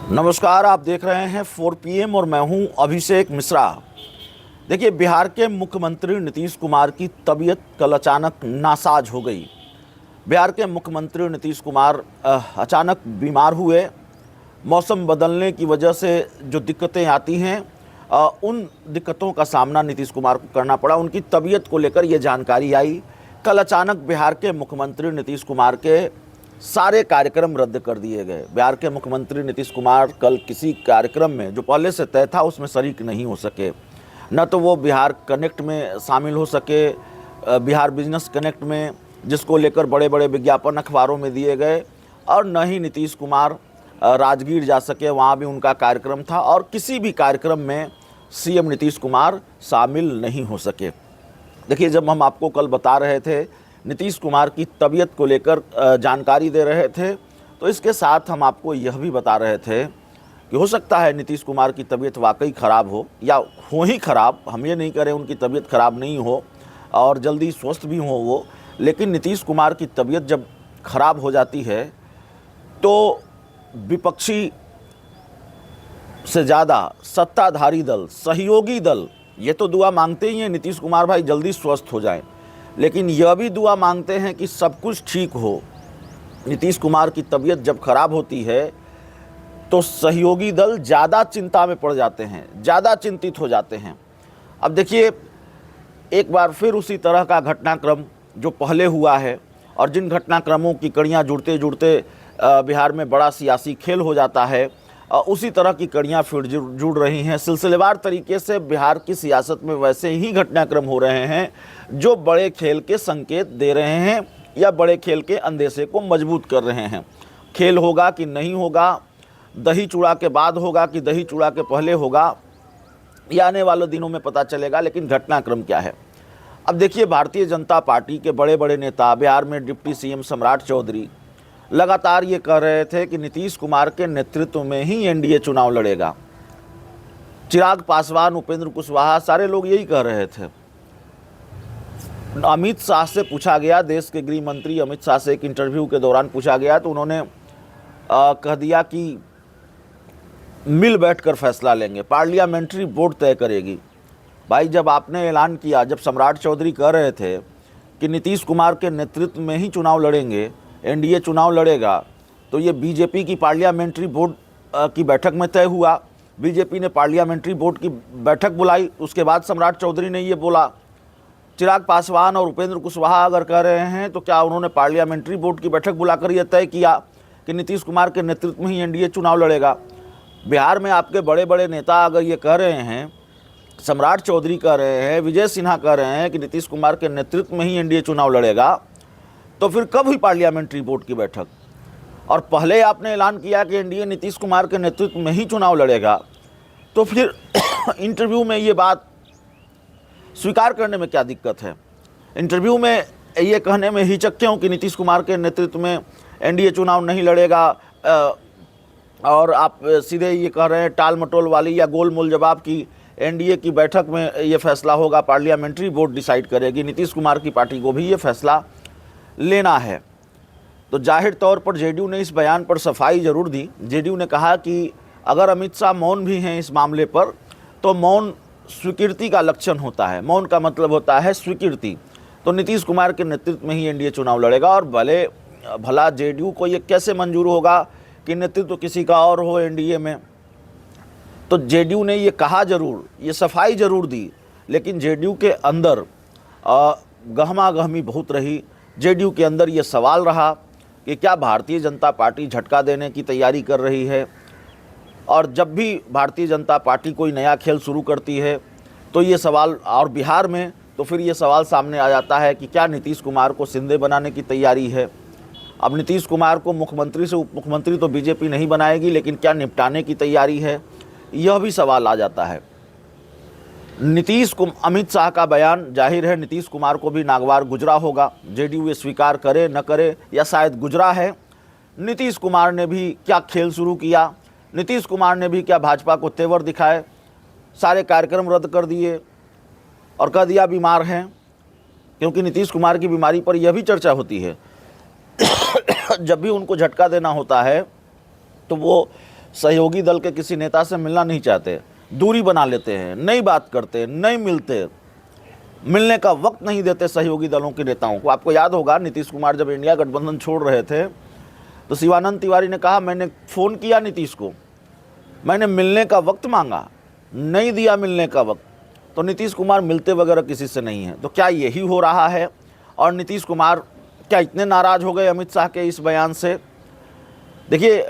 नमस्कार, आप देख रहे हैं 4 PM और मैं हूं अभिषेक मिश्रा। देखिए, बिहार के मुख्यमंत्री नीतीश कुमार की तबीयत कल अचानक नासाज हो गई। बिहार के मुख्यमंत्री नीतीश कुमार अचानक बीमार हुए। मौसम बदलने की वजह से जो दिक्कतें आती हैं, उन दिक्कतों का सामना नीतीश कुमार को करना पड़ा। उनकी तबीयत को लेकर ये जानकारी आई। कल अचानक बिहार के मुख्यमंत्री नीतीश कुमार के सारे कार्यक्रम रद्द कर दिए गए। बिहार के मुख्यमंत्री नीतीश कुमार कल किसी कार्यक्रम में जो पहले से तय था उसमें शरीक नहीं हो सके। न तो वो बिहार कनेक्ट में शामिल हो सके, बिहार बिजनेस कनेक्ट में, जिसको लेकर बड़े बड़े विज्ञापन अखबारों में दिए गए, और न ही नीतीश कुमार राजगीर जा सके, वहाँ भी उनका कार्यक्रम था, और किसी भी कार्यक्रम में सीएम नीतीश कुमार शामिल नहीं हो सके। देखिए, जब हम आपको कल बता रहे थे, नीतीश कुमार की तबीयत को लेकर जानकारी दे रहे थे, तो इसके साथ हम आपको यह भी बता रहे थे कि हो सकता है नीतीश कुमार की तबीयत वाकई ख़राब हो, या हो ही ख़राब। हम ये नहीं करें उनकी तबीयत ख़राब नहीं हो और जल्दी स्वस्थ भी हो वो, लेकिन नीतीश कुमार की तबीयत जब ख़राब हो जाती है तो विपक्षी से ज़्यादा सत्ताधारी दल, सहयोगी दल, ये तो दुआ मांगते ही हैं नीतीश कुमार भाई जल्दी स्वस्थ हो जाएं, लेकिन यह भी दुआ मांगते हैं कि सब कुछ ठीक हो। नीतीश कुमार की तबीयत जब खराब होती है तो सहयोगी दल ज़्यादा चिंता में पड़ जाते हैं, ज़्यादा चिंतित हो जाते हैं। अब देखिए, एक बार फिर उसी तरह का घटनाक्रम जो पहले हुआ है, और जिन घटनाक्रमों की कड़ियाँ जुड़ते जुड़ते बिहार में बड़ा सियासी खेल हो जाता है, उसी तरह की कड़ियाँ फिर जुड़ रही हैं। सिलसिलेवार तरीके से बिहार की सियासत में वैसे ही घटनाक्रम हो रहे हैं जो बड़े खेल के संकेत दे रहे हैं या बड़े खेल के अंदेशे को मजबूत कर रहे हैं। खेल होगा कि नहीं होगा, दही चूड़ा के बाद होगा कि दही चूड़ा के पहले होगा, ये आने वाले दिनों में पता चलेगा, लेकिन घटनाक्रम क्या है। अब देखिए, भारतीय जनता पार्टी के बड़े बड़े नेता, बिहार में डिप्टी सीएम सम्राट चौधरी लगातार ये कह रहे थे कि नीतीश कुमार के नेतृत्व में ही एनडीए चुनाव लड़ेगा। चिराग पासवान, उपेंद्र कुशवाहा, सारे लोग यही कह रहे थे। अमित शाह से पूछा गया, देश के गृह मंत्री अमित शाह से एक इंटरव्यू के दौरान पूछा गया, तो उन्होंने कह दिया कि मिल बैठकर फैसला लेंगे, पार्लियामेंट्री बोर्ड तय करेगी। भाई, जब आपने ऐलान किया, जब सम्राट चौधरी कह रहे थे कि नीतीश कुमार के नेतृत्व में ही चुनाव लड़ेंगे, एनडीए चुनाव लड़ेगा, तो ये बीजेपी की पार्लियामेंट्री बोर्ड की बैठक में तय हुआ। बीजेपी ने पार्लियामेंट्री बोर्ड की बैठक बुलाई, उसके बाद सम्राट चौधरी ने ये बोला। चिराग पासवान और उपेंद्र कुशवाहा अगर कह रहे हैं तो क्या उन्होंने पार्लियामेंट्री बोर्ड की बैठक बुलाकर यह तय किया कि नीतीश कुमार के नेतृत्व में ही एनडीए चुनाव लड़ेगा? बिहार में आपके बड़े बड़े नेता अगर ये कह रहे हैं, सम्राट चौधरी कह रहे हैं, विजय सिन्हा कह रहे हैं कि नीतीश कुमार के नेतृत्व में ही एनडीए चुनाव लड़ेगा, तो फिर कब हुई पार्लियामेंट्री बोर्ड की बैठक? और पहले आपने ऐलान किया कि एनडीए नीतीश कुमार के नेतृत्व में ही चुनाव लड़ेगा, तो फिर इंटरव्यू में ये बात स्वीकार करने में क्या दिक्कत है? इंटरव्यू में ये कहने में हिचक क्यों कि नीतीश कुमार के नेतृत्व में एनडीए चुनाव नहीं लड़ेगा, और आप सीधे ये कह रहे हैं टाल मटोल वाली या गोल मोल जवाब की एनडीए की बैठक में ये फैसला होगा, पार्लियामेंट्री बोर्ड डिसाइड करेगी, नीतीश कुमार की पार्टी को भी ये फैसला लेना है। तो जाहिर तौर पर जेडीयू ने इस बयान पर सफाई जरूर दी। जेडीयू ने कहा कि अगर अमित शाह मौन भी हैं इस मामले पर, तो मौन स्वीकृति का लक्षण होता है, मौन का मतलब होता है स्वीकृति। तो नीतीश कुमार के नेतृत्व में ही एनडीए चुनाव लड़ेगा, और भला जेडीयू को ये कैसे मंजूर होगा कि नेतृत्व किसी का और हो एनडीए में? तो जेडीयू ने ये कहा जरूर, ये सफाई जरूर दी, लेकिन जेडीयू के अंदर गहमा गहमी बहुत रही। जेडीयू के अंदर ये सवाल रहा कि क्या भारतीय जनता पार्टी झटका देने की तैयारी कर रही है? और जब भी भारतीय जनता पार्टी कोई नया खेल शुरू करती है तो ये सवाल, और बिहार में तो फिर ये सवाल सामने आ जाता है कि क्या नीतीश कुमार को सिंधे बनाने की तैयारी है? अब नीतीश कुमार को मुख्यमंत्री से उप मुख्यमंत्री तो बीजेपी नहीं बनाएगी, लेकिन क्या निपटाने की तैयारी है? यह भी सवाल आ जाता है। अमित शाह का बयान, जाहिर है नीतीश कुमार को भी नागवार गुजरा होगा, जेडीयू ये स्वीकार करे न करे, या शायद गुजरा है। नीतीश कुमार ने भी क्या खेल शुरू किया? नीतीश कुमार ने भी क्या भाजपा को तेवर दिखाए? सारे कार्यक्रम रद्द कर दिए और कह दिया बीमार हैं, क्योंकि नीतीश कुमार की बीमारी पर यह भी चर्चा होती है जब भी उनको झटका देना होता है तो वो सहयोगी दल के किसी नेता से मिलना नहीं चाहते, दूरी बना लेते हैं, नहीं बात करते, नहीं मिलते, मिलने का वक्त नहीं देते सहयोगी दलों के नेताओं को। आपको याद होगा नीतीश कुमार जब इंडिया गठबंधन छोड़ रहे थे तो शिवानंद तिवारी ने कहा मैंने फ़ोन किया नीतीश को, मैंने मिलने का वक्त मांगा, नहीं दिया मिलने का वक्त। तो नीतीश कुमार मिलते वगैरह किसी से नहीं है। तो क्या यही हो रहा है? और नीतीश कुमार क्या इतने नाराज़ हो गए अमित शाह के इस बयान से? देखिए,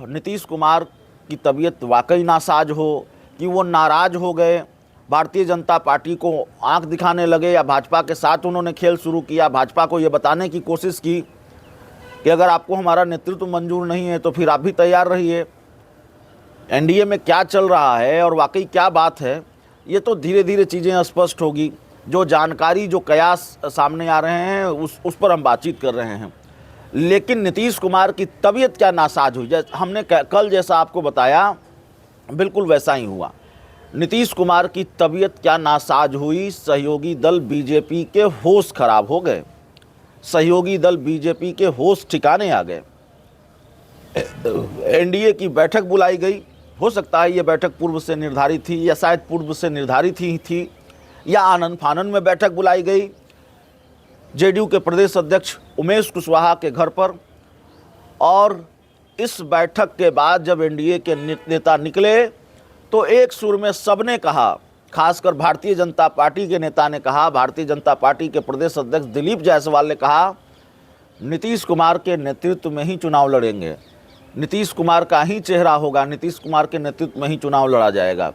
नीतीश कुमार की तबीयत वाकई नासाज हो कि वो नाराज़ हो गए, भारतीय जनता पार्टी को आंख दिखाने लगे, या भाजपा के साथ उन्होंने खेल शुरू किया, भाजपा को ये बताने की कोशिश की कि अगर आपको हमारा नेतृत्व मंजूर नहीं है तो फिर आप भी तैयार रहिए। एनडीए में क्या चल रहा है और वाकई क्या बात है, ये तो धीरे धीरे चीज़ें स्पष्ट होगी। जो जानकारी, जो कयास सामने आ रहे हैं उस पर हम बातचीत कर रहे हैं। लेकिन नीतीश कुमार की तबीयत क्या नासाज हुई, जैसे हमने कल जैसा आपको बताया बिल्कुल वैसा ही हुआ। नीतीश कुमार की तबीयत क्या नासाज हुई, सहयोगी दल बीजेपी के होश खराब हो गए, सहयोगी दल बीजेपी के होश ठिकाने आ गए। एनडीए की बैठक बुलाई गई, हो सकता है ये बैठक पूर्व से निर्धारित थी, या शायद पूर्व से निर्धारित ही थी, या आनन फानन में बैठक बुलाई गई जेडीयू के प्रदेश अध्यक्ष उमेश कुशवाहा के घर पर। और इस बैठक के बाद जब एनडीए के नेता निकले तो एक सुर में सबने कहा, खासकर भारतीय जनता पार्टी के नेता ने कहा, भारतीय जनता पार्टी के प्रदेश अध्यक्ष दिलीप जायसवाल ने कहा, नीतीश कुमार के नेतृत्व में ही चुनाव लड़ेंगे, नीतीश कुमार का ही चेहरा होगा, नीतीश कुमार के नेतृत्व में ही चुनाव लड़ा जाएगा।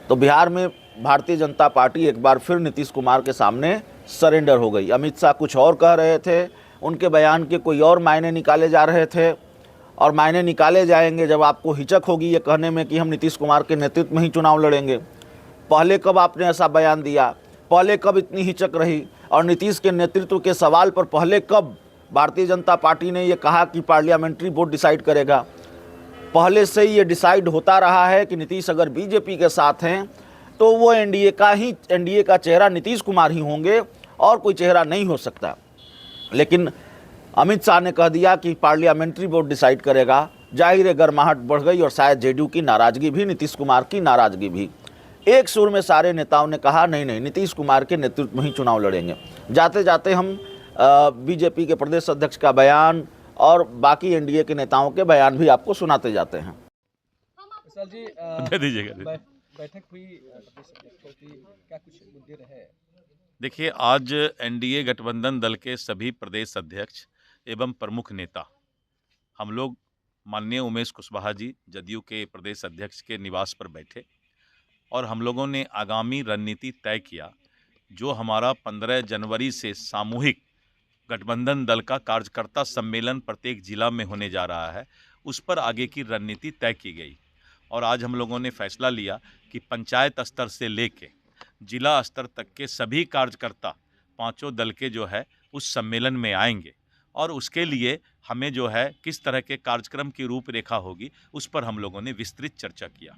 तो बिहार में भारतीय जनता पार्टी एक बार फिर नीतीश कुमार के सामने सरेंडर हो गई। अमित शाह कुछ और कह रहे थे, उनके बयान के कोई और मायने निकाले जा रहे थे, और मायने निकाले जाएंगे जब आपको हिचक होगी ये कहने में कि हम नीतीश कुमार के नेतृत्व में ही चुनाव लड़ेंगे। पहले कब आपने ऐसा बयान दिया, पहले कब इतनी हिचक रही, और नीतीश के नेतृत्व के सवाल पर पहले कब भारतीय जनता पार्टी ने ये कहा कि पार्लियामेंट्री बोर्ड डिसाइड करेगा? पहले से ही ये डिसाइड होता रहा है कि नीतीश अगर बीजेपी के साथ हैं तो वो एनडीए का चेहरा नीतीश कुमार ही होंगे, और कोई चेहरा नहीं हो सकता। लेकिन अमित शाह ने कह दिया कि पार्लियामेंट्री बोर्ड डिसाइड करेगा। जाहिर है गर्माहट बढ़ गई, और शायद जेडीयू की नाराज़गी भी, नीतीश कुमार की नाराज़गी भी। एक सुर में सारे नेताओं ने कहा नहीं नहीं, नीतीश कुमार के नेतृत्व में ही चुनाव लड़ेंगे। जाते जाते हम बीजेपी के प्रदेश अध्यक्ष का बयान और बाकी एनडीए के नेताओं के बयान भी आपको सुनाते जाते हैं। सर जी, दे दीजिएगा। बैठक हुई प्रदेश अध्यक्षों की, क्या कुछ मुद्दे रहे? देखिए, आज एनडीए गठबंधन दल के सभी प्रदेश अध्यक्ष एवं प्रमुख नेता हम लोग माननीय उमेश कुशवाहा जी जदयू के प्रदेश अध्यक्ष के निवास पर बैठे, और हम लोगों ने आगामी रणनीति तय किया। जो हमारा 15 जनवरी से सामूहिक गठबंधन दल का कार्यकर्ता सम्मेलन प्रत्येक जिला में होने जा रहा है, उस पर आगे की रणनीति तय की गई। और आज हम लोगों ने फैसला लिया कि पंचायत स्तर से लेके जिला स्तर तक के सभी कार्यकर्ता पांचों दल के जो है उस सम्मेलन में आएंगे, और उसके लिए हमें जो है किस तरह के कार्यक्रम की रूपरेखा होगी उस पर हम लोगों ने विस्तृत चर्चा किया।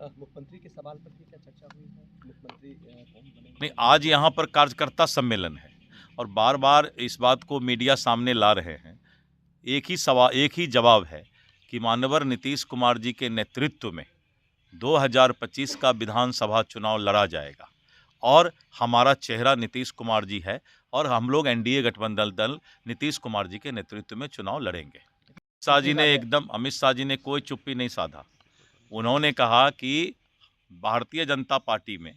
मुख्यमंत्री के सवाल पर भी क्या चर्चा हुई है? मुख्यमंत्री कौन बने? नहीं, आज यहाँ पर कार्यकर्ता सम्मेलन है, और बार बार इस बात को मीडिया सामने ला रहे हैं। एक ही जवाब है कि माननीय नीतीश कुमार जी के नेतृत्व में 2025 का विधानसभा चुनाव लड़ा जाएगा, और हमारा चेहरा नीतीश कुमार जी है, और हम लोग एनडीए गठबंधन दल नीतीश कुमार जी के नेतृत्व में चुनाव लड़ेंगे। अमित शाह जी ने कोई चुप्पी नहीं साधा। उन्होंने कहा कि भारतीय जनता पार्टी में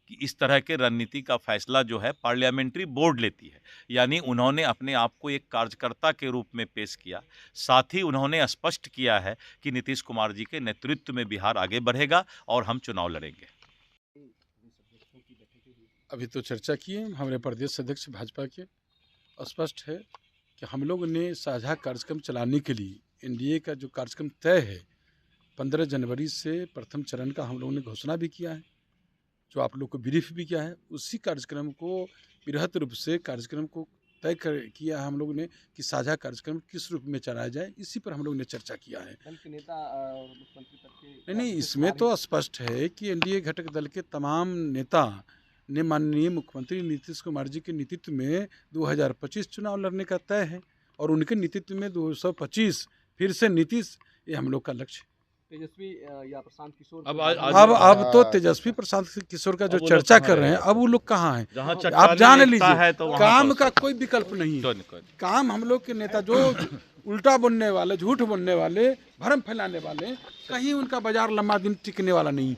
कि इस तरह के रणनीति का फैसला जो है पार्लियामेंट्री बोर्ड लेती है, यानी उन्होंने अपने आप को एक कार्यकर्ता के रूप में पेश किया। साथ ही उन्होंने स्पष्ट किया है कि नीतीश कुमार जी के नेतृत्व में बिहार आगे बढ़ेगा और हम चुनाव लड़ेंगे। अभी तो चर्चा किए हमारे प्रदेश अध्यक्ष भाजपा के, स्पष्ट है कि हम लोग ने साझा कार्यक्रम चलाने के लिए एनडीए का जो कार्यक्रम तय है 15 जनवरी से प्रथम चरण का हम लोगों ने घोषणा भी किया है, जो आप लोग को ब्रीफ भी किया है। उसी कार्यक्रम को बृहत रूप से कार्यक्रम को तय किया है हम लोगों ने कि साझा कार्यक्रम किस रूप में चलाया जाए, इसी पर हम लोग ने चर्चा किया है। दल के नेता और मुख्यमंत्री पद के नहीं, इसमें तो स्पष्ट है कि एनडीए घटक दल के तमाम नेता ने माननीय मुख्यमंत्री नीतीश कुमार जी के नेतृत्व में 2025 चुनाव लड़ने का तय है, और उनके नेतृत्व में 225 फिर से नीतीश, ये हम लोग का लक्ष्य तेजस्वी या प्रशांत किशोर अब तो तेजस्वी प्रशांत किशोर का जो चर्चा कर रहे हैं, अब वो लोग कहाँ हैं आप जान लीजिए। काम का कोई विकल्प नहीं है। काम हम लोग के नेता जो उल्टा बोलने वाले, झूठ बोलने वाले, भ्रम फैलाने वाले, कहीं उनका बाजार लंबा दिन टिकने वाला नहीं।